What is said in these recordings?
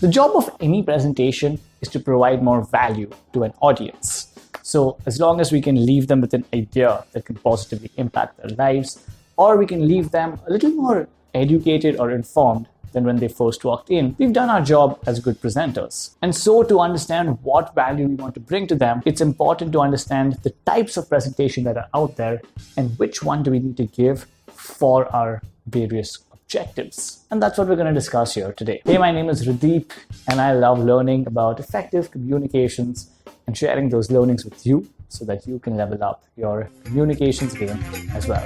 The job of any presentation is to provide more value to an audience. So as long as we can leave them with an idea that can positively impact their lives, or we can leave them a little more educated or informed than when they first walked in, we've done our job as good presenters. And so to understand what value we want to bring to them, it's important to understand the types of presentation that are out there and which one do we need to give for our various objectives. And that's what we're going to discuss here today. Hey, my name is Radeep, and I love learning about effective communications and sharing those learnings with you so that you can level up your communications game as well.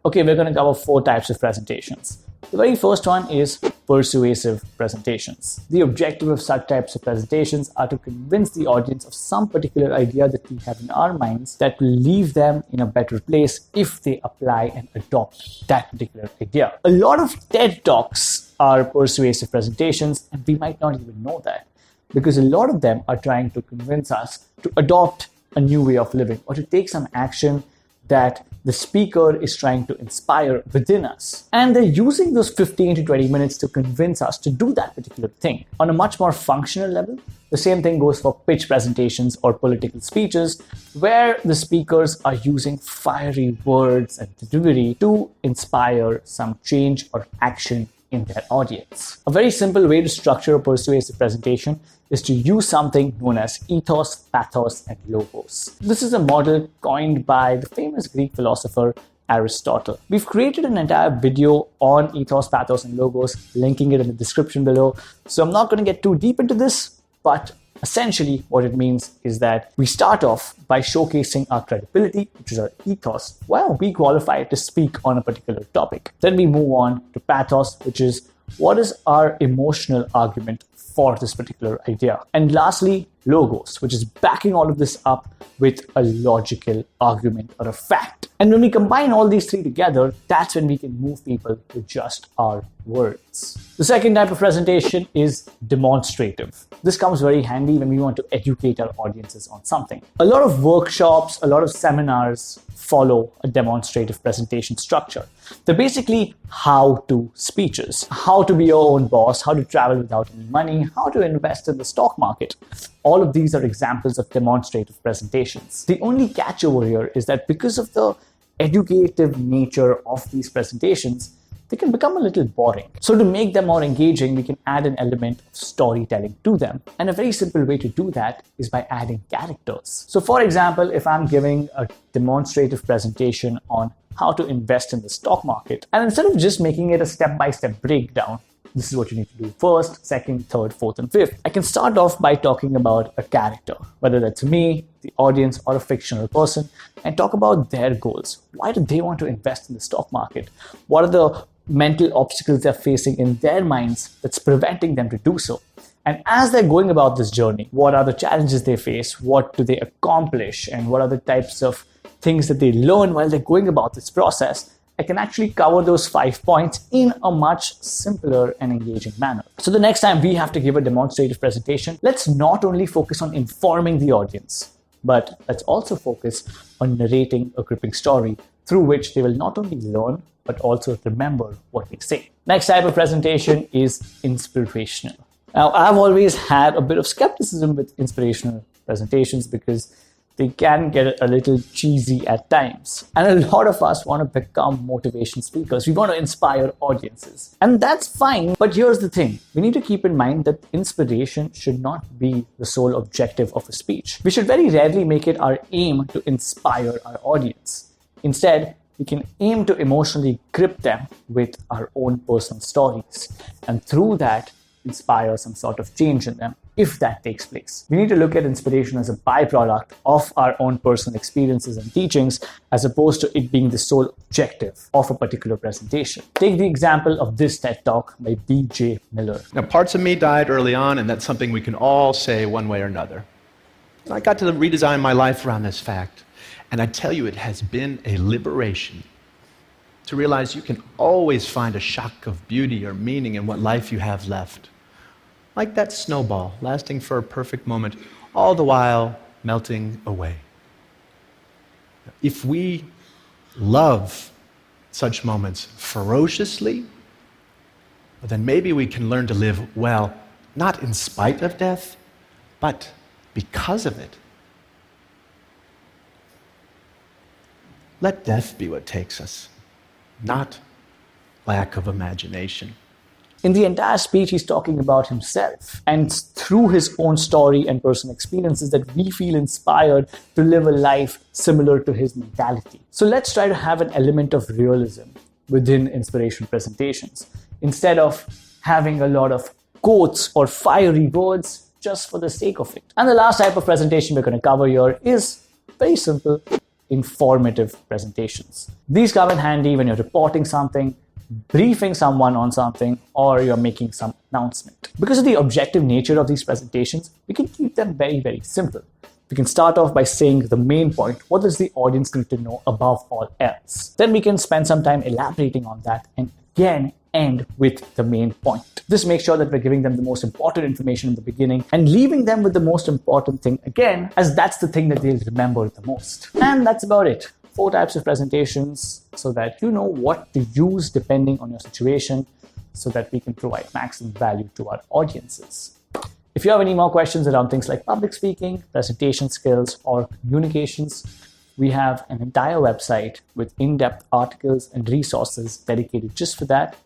Okay, we're going to cover 4 types of presentations. The very first one is persuasive presentations. The objective of such types of presentations are to convince the audience of some particular idea that we have in our minds that will leave them in a better place if they apply and adopt that particular idea. A lot of TED Talks are persuasive presentations, and we might not even know that, because a lot of them are trying to convince us to adopt a new way of living or to take some action that the speaker is trying to inspire within us. And they're using those 15 to 20 minutes to convince us to do that particular thing. On a much more functional level, the same thing goes for pitch presentations or political speeches, where the speakers are using fiery words and delivery to inspire some change or action in their audience. A very simple way to structure a persuasive presentation is to use something known as ethos, pathos, and logos. This is a model coined by the famous Greek philosopher Aristotle. We've created an entire video on ethos, pathos, and logos, linking it in the description below. So I'm not going to get too deep into this, but essentially what it means is that we start off by showcasing our credibility, which is our ethos, while we qualify to speak on a particular topic. Then we move on to pathos, which is what is our emotional argument for this particular idea. And lastly, logos, which is backing all of this up with a logical argument or a fact. And when we combine all these 3 together, that's when we can move people with just our words. The second type of presentation is demonstrative. This comes very handy when we want to educate our audiences on something. A lot of workshops, a lot of seminars follow a demonstrative presentation structure. They're basically how-to speeches. How to be your own boss, how to travel without any money, how to invest in the stock market. All of these are examples of demonstrative presentations. The only catch over here is that because of the educative nature of these presentations, they can become a little boring. So to make them more engaging, we can add an element of storytelling to them. And a very simple way to do that is by adding characters. So for example, if I'm giving a demonstrative presentation on how to invest in the stock market, and instead of just making it a step-by-step breakdown, this is what you need to do first, second, third, fourth, and fifth. I can start off by talking about a character, whether that's me, the audience, or a fictional person, and talk about their goals. Why do they want to invest in the stock market? What are the mental obstacles they're facing in their minds that's preventing them to do so? And as they're going about this journey, what are the challenges they face? What do they accomplish? And what are the types of things that they learn while they're going about this process? I can actually cover those 5 points in a much simpler and engaging manner. So the next time we have to give a demonstrative presentation, let's not only focus on informing the audience, but let's also focus on narrating a gripping story through which they will not only learn, but also remember what we say. Next type of presentation is inspirational. Now, I've always had a bit of skepticism with inspirational presentations because they can get a little cheesy at times. And a lot of us want to become motivation speakers. We want to inspire audiences. And that's fine, but here's the thing. We need to keep in mind that inspiration should not be the sole objective of a speech. We should very rarely make it our aim to inspire our audience. Instead, we can aim to emotionally grip them with our own personal stories. And through that, inspire some sort of change in them, if that takes place. We need to look at inspiration as a byproduct of our own personal experiences and teachings, as opposed to it being the sole objective of a particular presentation. Take the example of this TED Talk by B.J. Miller. Now, parts of me died early on, and that's something we can all say one way or another. I got to redesign my life around this fact, and I tell you, it has been a liberation to realize you can always find a shock of beauty or meaning in what life you have left. Like that snowball, lasting for a perfect moment, all the while melting away. If we love such moments ferociously, well, then maybe we can learn to live well, not in spite of death, but because of it. Let death be what takes us, not lack of imagination. In the entire speech, he's talking about himself, and it's through his own story and personal experiences that we feel inspired to live a life similar to his mentality. So let's try to have an element of realism within inspiration presentations, instead of having a lot of quotes or fiery words just for the sake of it. And the last type of presentation we're going to cover here is very simple: informative presentations. These come in handy when you're reporting something, briefing someone on something, or you're making some announcement. Because of the objective nature of these presentations, we can keep them very, very simple. We can start off by saying the main point. What does the audience need to know above all else? Then we can spend some time elaborating on that and again end with the main point. This makes sure that we're giving them the most important information in the beginning and leaving them with the most important thing again, as that's the thing that they'll remember the most. And that's about it. 4 types of presentations so that you know what to use depending on your situation, so that we can provide maximum value to our audiences. If you have any more questions around things like public speaking, presentation skills, or communications, we have an entire website with in-depth articles and resources dedicated just for that.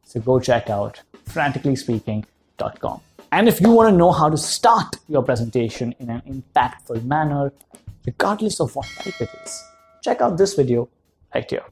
So go check out franticallyspeaking.com. And if you want to know how to start your presentation in an impactful manner, regardless of what type it is, check out this video right here.